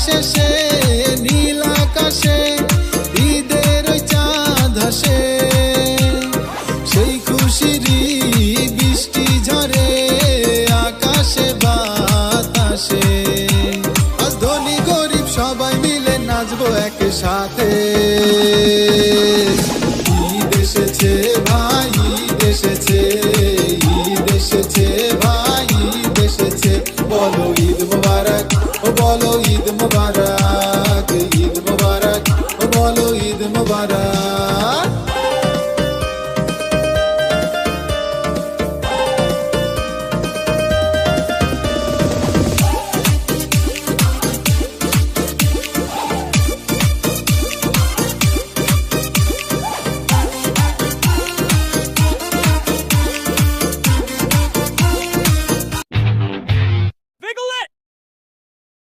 শেষে নীল আকাশে ঈদের ওই চাঁদ হাসে, সেই খুশিরই বৃষ্টি ঝরে আকাশে বাতাসে। আজ ধনী গরিব সবাই মিলে নাচবো একসাথে। ঈদ এসেছে ভাই, ঈদ এসেছে, ঈদ এসেছে ভাই, ঈদ এসেছে। বলো ঈদ মুবারক, ও বলো ঈদ মুবারক, ঈদ মুবারক, ও বলো ঈদ মুবারক।